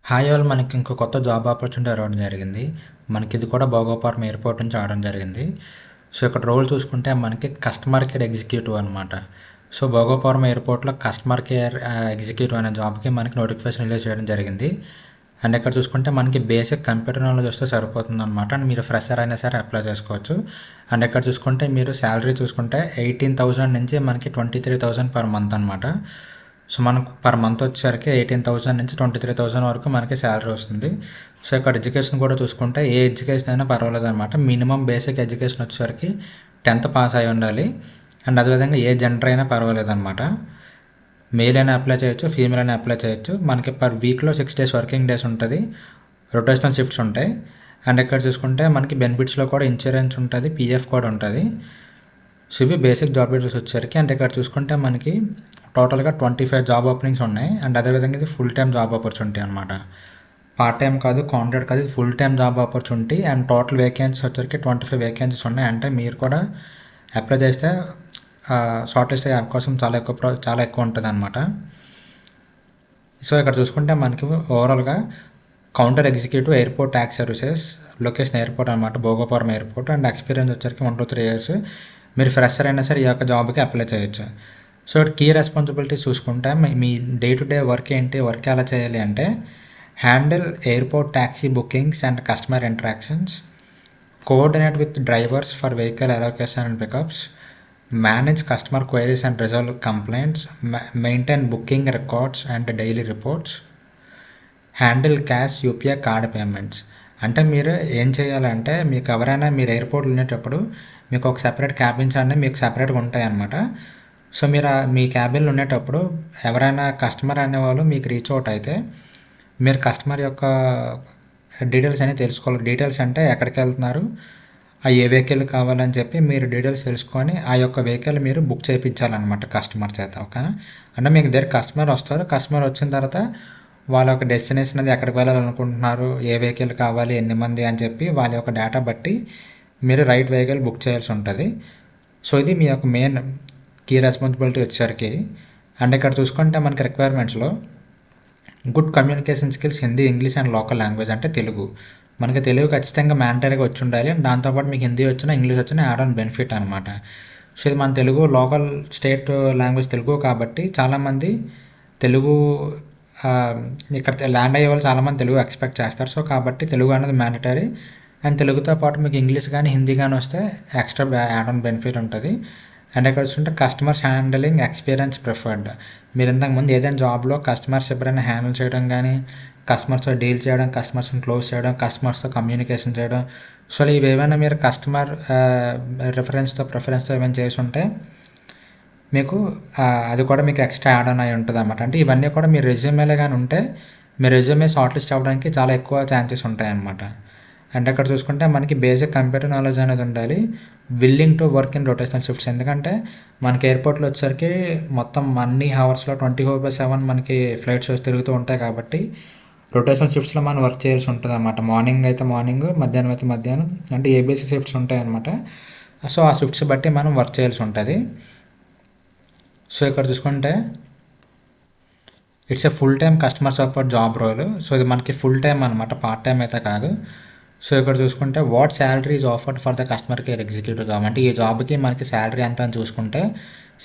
Hi all, మనకి ఇంకో కొత్త జాబ్ ఆపర్చునిటీ రావడం జరిగింది. మనకి ఇది కూడా భోగాపురం ఎయిర్పోర్ట్ నుంచి రావడం జరిగింది. సో ఇక్కడ రోల్ చూసుకుంటే మనకి కస్టమర్ కేర్ ఎగ్జిక్యూటివ్ అనమాట. సో భోగాపురం ఎయిర్పోర్ట్లో కస్టమర్ కేర్ ఎగ్జిక్యూటివ్ అనే జాబ్కి మనకి నోటిఫికేషన్ రిలీజ్ చేయడం జరిగింది. అండ్ ఇక్కడ చూసుకుంటే మనకి బేసిక్ కంప్యూటర్ నాలెడ్జ్ వస్తే సరిపోతుంది అనమాట. అండ్ మీరు ఫ్రెషర్ అయినా సరే అప్లై చేసుకోవచ్చు. అండ్ ఇక్కడ చూసుకుంటే మీరు శాలరీ చూసుకుంటే 18,000 నుంచి మనకి 23,000 పర్ మంత్ అనమాట. సో మనకు పర్ మంత్ వచ్చేసరికి 18,000 నుంచి 23,000 వరకు మనకి శాలరీ వస్తుంది. సో ఇక్కడ ఎడ్యుకేషన్ కూడా చూసుకుంటే ఏ ఎడ్యుకేషన్ అయినా పర్వాలేదు అనమాట. మినిమం బేసిక్ ఎడ్యుకేషన్ వచ్చేసరికి 10th పాస్ అయి ఉండాలి. అండ్ అదేవిధంగా ఏ జెండర్ అయినా పర్వాలేదు అనమాట. మేల్ అయినా అప్లై చేయొచ్చు, ఫీమేల్ అయినా అప్లై చేయొచ్చు. మనకి పర్ వీక్లో 6 days వర్కింగ్ డేస్ ఉంటుంది. రొటేషనల్ షిఫ్ట్స్ ఉంటాయి. అండ్ ఇక్కడ చూసుకుంటే మనకి బెనిఫిట్స్లో కూడా ఇన్సూరెన్స్ ఉంటుంది, పీఎఫ్ కూడా ఉంటుంది. సో ఇవి బేసిక్ జాబ్ డీటెయిల్స్ వచ్చేసరికి. అండ్ ఇక్కడ చూసుకుంటే మనకి టోటల్గా 25 జాబ్ ఓపెనింగ్స్ ఉన్నాయి. అండ్ అదేవిధంగా ఇది ఫుల్ టైం జాబ్ ఆపర్చునిటీ అనమాట. పార్ట్ టైం కాదు, కాంట్రాక్ట్ కాదు, ఇది full time job opportunity. And total vacancies వచ్చరికి 25 వేకెన్సీస్ ఉన్నాయి. అంటే మీరు కూడా అప్లై చేస్తే షార్ట్ లిస్ట్ అయ్యే అవకాశం చాలా ఎక్కువ ఉంటుంది అనమాట. సో ఇక్కడ చూసుకుంటే మనకి ఓవరాల్గా counter executive airport tax services, location airport అనమాట, భోగాపురం ఎయిర్పోర్ట్. అండ్ ఎక్స్పీరియన్స్ వచ్చరికి 1 to 3 years. మీరు ఫ్రెషర్ అయినా సరే ఈ యొక్క జాబ్కి అప్లై చేయొచ్చు. సో కీ రెస్పాన్సిబిలిటీస్ చూసుకుంటే మీ డే టు డే వర్క్ ఏంటి, వర్క్ ఎలా చేయాలి అంటే handle airport taxi bookings and customer interactions, coordinate with drivers for vehicle allocation and pickups, manage customer queries and resolve complaints, maintain booking records and daily reports, handle cash UPI card payments. అంటే మీరు ఏం చేయాలంటే మీకు ఎవరైనా మీరు ఎయిర్పోర్ట్లో ఉండేటప్పుడు మీకు ఒక సెపరేట్ క్యాబిన్స్ అనేవి మీకు సెపరేట్గా ఉంటాయి అన్నమాట. సో మీరు మీ క్యాబిన్లో ఉండేటప్పుడు ఎవరైనా కస్టమర్ అనేవాళ్ళు మీకు రీచ్ అవుట్ అయితే మీరు కస్టమర్ యొక్క డీటెయిల్స్ అనేవి తెలుసుకోవాలి. డీటెయిల్స్ అంటే ఎక్కడికి వెళ్తున్నారు, ఏ వెహికల్ కావాలని చెప్పి మీరు డీటెయిల్స్ తెలుసుకొని ఆ యొక్క వెహికల్ మీరు బుక్ చేయించాలన్నమాట కస్టమర్ చేత. ఓకేనా? అంటే మీకు దగ్గర కస్టమర్ వస్తారు. కస్టమర్ వచ్చిన తర్వాత వాళ్ళ యొక్క డెస్టినేషన్ అది ఎక్కడికి వెళ్ళాలనుకుంటున్నారు, ఏ వెహికల్ కావాలి, ఎన్ని మంది అని చెప్పి వాళ్ళ యొక్క డేటా బట్టి మీరు రైట్ వెహికల్ బుక్ చేయాల్సి ఉంటుంది. సో ఇది మీ యొక్క మెయిన్ కీ రెస్పాన్సిబిలిటీ వచ్చేసరికి. అండ్ ఇక్కడ చూసుకుంటే మనకి రిక్వైర్మెంట్స్లో good communication skills, Hindi, English and local language అంటే తెలుగు. మనకి తెలుగు ఖచ్చితంగా మ్యాండటరీగా వచ్చి ఉండాలి. అండ్ దాంతోపాటు మీకు హిందీ వచ్చినా ఇంగ్లీష్ వచ్చినా యాడ్ ఆన్ బెనిఫిట్ అనమాట. సో ఇది మన Telugu local state language Telugu కాబట్టి చాలామంది తెలుగు ఇక్కడ ల్యాండ్ అయ్యే వాళ్ళు చాలామంది తెలుగు ఎక్స్పెక్ట్ చేస్తారు. సో కాబట్టి తెలుగు అనేది మ్యాండటరీ. అండ్ తెలుగుతో పాటు మీకు ఇంగ్లీష్ కానీ హిందీ కానీ వస్తే ఎక్స్ట్రా యాడ్ ఆన్ బెనిఫిట్ ఉంటుంది. అండ్ ఇక్కడ చూస్తుంటే కస్టమర్స్ హ్యాండిలింగ్ ఎక్స్పీరియన్స్ ప్రిఫర్డ్. మీరు ఇంతకుముందు ఏదైనా జాబ్లో కస్టమర్స్ ఎప్పుడైనా హ్యాండిల్ చేయడం కానీ, కస్టమర్స్తో డీల్ చేయడం, కస్టమర్స్ని క్లోజ్ చేయడం, కస్టమర్స్తో కమ్యూనికేషన్ చేయడం, సో ఇవేమైనా మీరు కస్టమర్ ప్రిఫరెన్స్తో ఏమైనా చేసి ఉంటే మీకు అది కూడా మీకు ఎక్స్ట్రా యాడ్ ఆన్ అయి ఉంటుంది అన్నమాట. అంటే ఇవన్నీ కూడా మీ రెజ్యూమేలో కానీ ఉంటే మీ రెజ్యూమే షార్ట్ లిస్ట్ అవ్వడానికి చాలా ఎక్కువ ఛాన్సెస్ ఉంటాయి అన్నమాట. అండ్ అక్కడ చూసుకుంటే మనకి బేసిక్ కంప్యూటర్ నాలెడ్జ్ అనేది ఉండాలి. Willing to work in rotational shifts. ఎందుకంటే మనకి ఎయిర్పోర్ట్లో వచ్చేసరికి మొత్తం అన్ని హవర్స్లో 24/7 మనకి ఫ్లైట్స్ తిరుగుతూ ఉంటాయి కాబట్టి రొటేషనల్ షిఫ్ట్స్లో మనం వర్క్ చేయాల్సి ఉంటుంది అన్నమాట. మార్నింగ్ అయితే మార్నింగ్, మధ్యాహ్నం అయితే మధ్యాహ్నం, అంటే ఏబీసీ షిఫ్ట్స్ ఉంటాయి అన్నమాట. సో ఆ షిఫ్ట్స్ బట్టి మనం వర్క్ చేయాల్సి ఉంటుంది. సో ఇక్కడ చూసుకుంటే it's a full time customer support job role. So ఇది మనకి ఫుల్ టైం అనమాట, పార్ట్ టైం అయితే కాదు. సో ఇక్కడ చూసుకుంటే what salary is offered for the customer care executive job. అంటే ఈ జాబ్కి మనకి శాలరీ ఎంత అని చూసుకుంటే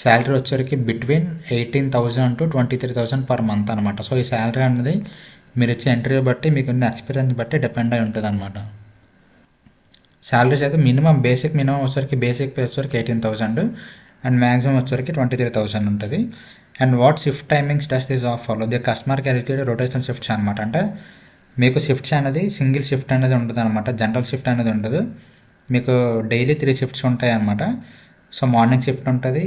శాలరీ వచ్చరికి బిట్వీన్ 18,000 to 23,000 పర్ మంత్ అనమాట. సో ఈ శాలరీ అనేది మీరు ఇచ్చే ఇంటర్వ్యూ బట్టి, మీకు ఉన్న ఎక్స్పీరియన్స్ బట్టి డిపెండ్ అయి ఉంటుంది అనమాట. శాలరీస్ అయితే మినిమం వచ్చరికి బేసిక్ పే వచ్చరికి 18,000 అండ్ మ్యాక్సిమం వచ్చరికి 23,000 ఉంటుంది. And what shift timings does this job follow? The customer care executive rotational shifts అనమాట. అంటే మీకు షిఫ్ట్స్ అనేది సింగిల్ షిఫ్ట్ అనేది ఉంటుంది అనమాట, జనరల్ షిఫ్ట్ అనేది ఉండదు. మీకు డైలీ 3 షిఫ్ట్స్ ఉంటాయి అన్నమాట. సో మార్నింగ్ షిఫ్ట్ ఉంటుంది,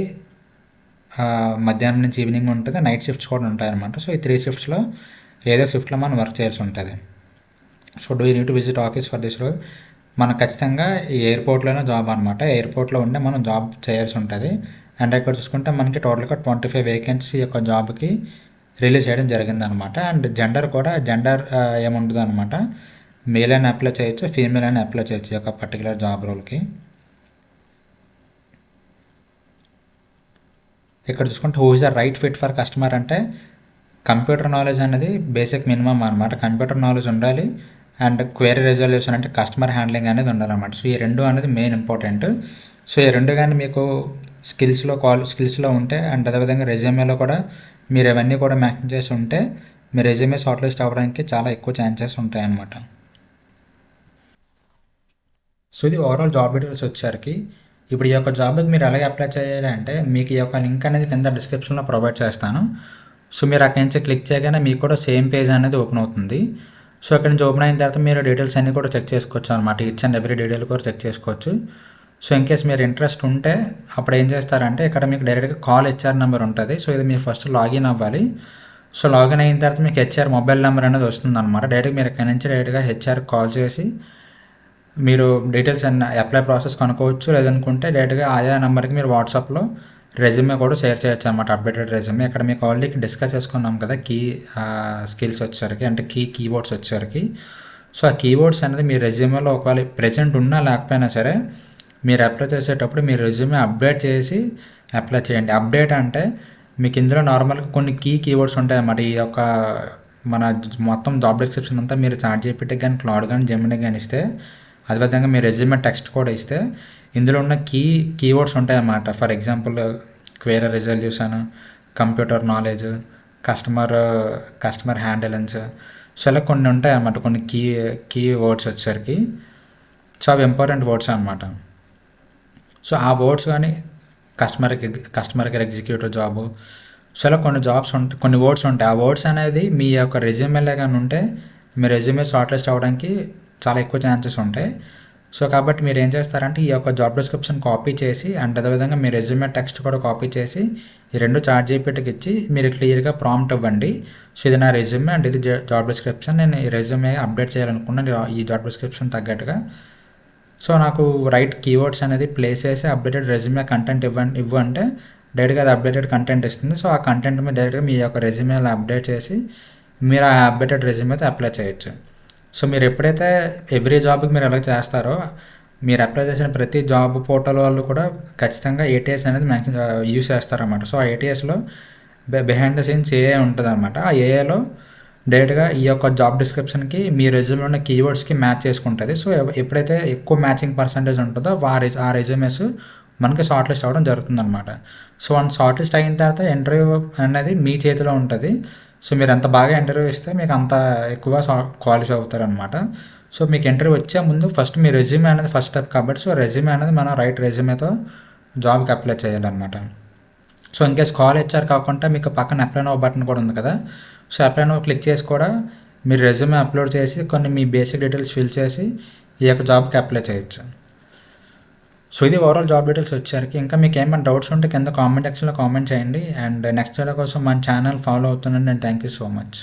మధ్యాహ్నం నుంచి ఈవినింగ్ ఉంటుంది, నైట్ షిఫ్ట్స్ కూడా ఉంటాయి అనమాట. సో ఈ 3 షిఫ్ట్స్లో ఏదో షిఫ్ట్లో మనం వర్క్ చేయాల్సి ఉంటుంది. So do you need to visit office for this role? మనకు ఖచ్చితంగా ఈ ఎయిర్పోర్ట్లోనే జాబ్ అనమాట. ఎయిర్పోర్ట్లో ఉండే మనం జాబ్ చేయాల్సి ఉంటుంది. అండ్ ఇక్కడ చూసుకుంటే మనకి టోటల్గా 25 వేకెన్సీ యొక్క జాబ్కి రిలీజ్ చేయడం జరిగిందనమాట. అండ్ జెండర్ ఏముండదు అనమాట. మేల్ అయినా అప్లై చేయొచ్చు, ఫీమేల్ అయినా అప్లై చేయొచ్చు ఈ యొక్క పర్టికులర్ జాబ్ రోల్కి. ఇక్కడ చూసుకుంటే who is the right fit for customer అంటే కంప్యూటర్ నాలెడ్జ్ అనేది బేసిక్ మినిమం అనమాట. కంప్యూటర్ నాలెడ్జ్ ఉండాలి అండ్ క్వెరీ రిజల్యూషన్ అంటే కస్టమర్ హ్యాండ్లింగ్ అనేది ఉండాలన్నమాట. సో ఈ రెండు అనేది మెయిన్ ఇంపార్టెంట్. సో ఈ రెండు కానీ మీకు స్కిల్స్లో ఉంటే అండ్ అదేవిధంగా రెజ్యూమేలో కూడా మీరు ఇవన్నీ కూడా మ్యాక్సిమం చేసి ఉంటే మీ రెజ్యూమే షార్ట్ లిస్ట్ అవ్వడానికి చాలా ఎక్కువ ఛాన్సెస్ ఉంటాయన్నమాట. సో ఇది ఓవరాల్ జాబ్ డీటెయిల్స్ వచ్చేసరికి ఇప్పుడు ఈ యొక్క జాబ్కి మీరు ఎలాగ అప్లై చేయాలి అంటే మీకు ఈ యొక్క లింక్ అనేది కింద డిస్క్రిప్షన్లో ప్రొవైడ్ చేస్తాను. సో మీరు అక్కడి నుంచి క్లిక్ చేయగానే మీకు కూడా సేమ్ పేజ్ అనేది ఓపెన్ అవుతుంది. సో అక్కడి నుంచి ఓపెన్ అయిన తర్వాత మీరు డీటెయిల్స్ అన్నీ కూడా చెక్ చేసుకోవచ్చు అనమాట. ఈచ్ అండ్ ఎవ్రీ డీటెయిల్ కూడా చెక్ చేసుకోవచ్చు. సో ఇన్ కేస్ మీరు ఇంట్రెస్ట్ ఉంటే అప్పుడు ఏం చేస్తారంటే ఇక్కడ మీకు డైరెక్ట్గా కాల్ హెచ్ఆర్ నెంబర్ ఉంటుంది. సో ఇది మీరు ఫస్ట్ లాగిన్ అవ్వాలి. సో లాగిన్ అయిన తర్వాత మీకు హెచ్ఆర్ మొబైల్ నెంబర్ అనేది వస్తుంది అనమాట. డైరెక్ట్గా మీరు ఇక్కడ నుంచి డైరెక్ట్గా హెచ్ఆర్ కాల్ చేసి మీరు డీటెయిల్స్ అన్న అప్లై ప్రాసెస్ కనుక్కోవచ్చు. లేదనుకుంటే డైరెక్ట్గా ఆయా నెంబర్కి మీరు వాట్సాప్లో రెజ్యూమే కూడా షేర్ చేయొచ్చు అనమాట. అప్డేటెడ్ రెజ్యూమే ఇక్కడ మీకు ఆల్రెడీ డిస్కస్ చేసుకున్నాం కదా కీ స్కిల్స్ వచ్చేసరికి అంటే కీవర్డ్స్ వచ్చేసరికి. సో ఆ కీవర్డ్స్ అనేది మీ రెజ్యూమేలో ఒకవేళ ప్రెజెంట్ ఉన్నా లేకపోయినా సరే మీరు అప్లై చేసేటప్పుడు మీ రెజ్యూమే అప్డేట్ చేసి అప్లై చేయండి. అప్డేట్ అంటే మీకు ఇందులో నార్మల్గా కొన్ని కీవర్డ్స్ ఉంటాయి అన్నమాట. ఈ యొక్క మన మొత్తం జాబ్ డిస్క్రిప్షన్ అంతా మీరు చాట్‌జీపీటీకి కానీ క్లౌడ్ కానీ జెమినీ కానీ ఇస్తే అదేవిధంగా మీ రెజ్యూమే టెక్స్ట్ కూడా ఇస్తే ఇందులో ఉన్న కీవర్డ్స్ ఉంటాయి అన్నమాట. For example query resolution, computer knowledge, customer handling. So ఇలా కొన్ని ఉంటాయి అన్నమాట. కొన్ని కీవర్డ్స్ వచ్చేసరికి సో అవి ఇంపార్టెంట్ వర్డ్స్ అనమాట. సో ఆ వర్డ్స్ కానీ customer care executive job. So ఇలా కొన్ని వర్డ్స్ ఉంటాయి. ఆ వర్డ్స్ అనేది మీ యొక్క రెజ్యూమేలో కానీ ఉంటే మీ రెజ్యూమే షార్ట్ లిస్ట్ అవ్వడానికి చాలా ఎక్కువ ఛాన్సెస్ ఉంటాయి. సో కాబట్టి మీరు ఏం చేస్తారంటే ఈ యొక్క జాబ్ డిస్క్రిప్షన్ కాపీ చేసి అండ్ అదేవిధంగా మీ రెజ్యూమే టెక్స్ట్ కూడా కాపీ చేసి ఈ రెండు చాట్‌జీపీటీకి ఇచ్చి మీరు క్లియర్గా ప్రాంప్ట్ ఇవ్వండి. సో ఇది నా రెజ్యూమే అండ్ ఇది జాబ్ డిస్క్రిప్షన్. నేను ఈ రెజ్యూమే అప్డేట్ చేయాలనుకున్నాను ఈ జాబ్ డిస్క్రిప్షన్ తగ్గట్టుగా. సో నాకు రైట్ కీవర్డ్స్ అనేది ప్లేస్ చేసి అప్డేటెడ్ రెజ్యూమే కంటెంట్ ఇవ్వంటే డైరెక్ట్గా అది అప్డేటెడ్ కంటెంట్ ఇస్తుంది. సో ఆ కంటెంట్ మీద డైరెక్ట్గా మీ యొక్క రెజ్యూమేలో అప్డేట్ చేసి మీరు ఆ అప్డేటెడ్ రెజ్యూమేతో అప్లై చేయొచ్చు. సో మీరు ఎప్పుడైతే ఎవ్రీ జాబ్కి మీరు ఎలా చేస్తారో మీరు అప్లై చేసిన ప్రతి జాబ్ పోర్టల్ వాళ్ళు కూడా ఖచ్చితంగా ఏటీఎస్ అనేది మ్యాక్సిమం యూస్ చేస్తారన్నమాట. సో ఆ ఏటీఎస్లో బిహైండ్ ద సీన్స్ ఏఏ ఉంటుంది అనమాట. ఆ ఏఏలో డైరెక్ట్గా ఈ యొక్క జాబ్ డిస్క్రిప్షన్కి మీ రెజ్యూమే ఉన్న కీవర్డ్స్కి మ్యాచ్ చేసుకుంటుంది. సో ఎప్పుడైతే ఎక్కువ మ్యాచింగ్ పర్సంటేజ్ ఉంటుందో ఆ రెజ్యూమేస్ మనకి షార్ట్ లిస్ట్ అవ్వడం జరుగుతుంది అనమాట. సో వన్ షార్ట్ లిస్ట్ అయిన తర్వాత ఇంటర్వ్యూ అనేది మీ చేతిలో ఉంటుంది. సో మీరు ఎంత బాగా ఇంటర్వ్యూ ఇస్తే మీకు అంత ఎక్కువ క్వాలిఫై అవుతారనమాట. సో మీకు ఇంటర్వ్యూ వచ్చే ముందు ఫస్ట్ మీ రెజ్యూమే అనేది ఫస్ట్ స్టెప్ కాబట్టి సో రెజ్యూమే అనేది మనం రైట్ రెజ్యూమేతో జాబ్కి అప్లై చేయాలన్నమాట. సో ఇన్కేస్ కాల్ హెచ్ఆర్ కాకుండా మీకు పక్కన అప్లై నౌ బటన్ కూడా ఉంది కదా. సో అప్లై నౌ క్లిక్ చేసి కూడా మీరు రెజ్యూమే అప్లోడ్ చేసి కొన్ని మీ బేసిక్ డీటెయిల్స్ ఫిల్ చేసి ఈ యొక్క జాబ్కి అప్లై చేయొచ్చు. సో ఇది ఓవరాల్ జాబ్ డీటెయిల్స్ వచ్చేసరికి ఇంకా మీకు ఏమైనా డౌట్స్ ఉంటే కింద కామెంట్ సెక్షన్లో కామెంట్ చేయండి. అండ్ నెక్స్ట్ వీడియో కోసం మన ఛానల్ ఫాలో అవుతున్నాను నేను. Thank you so much.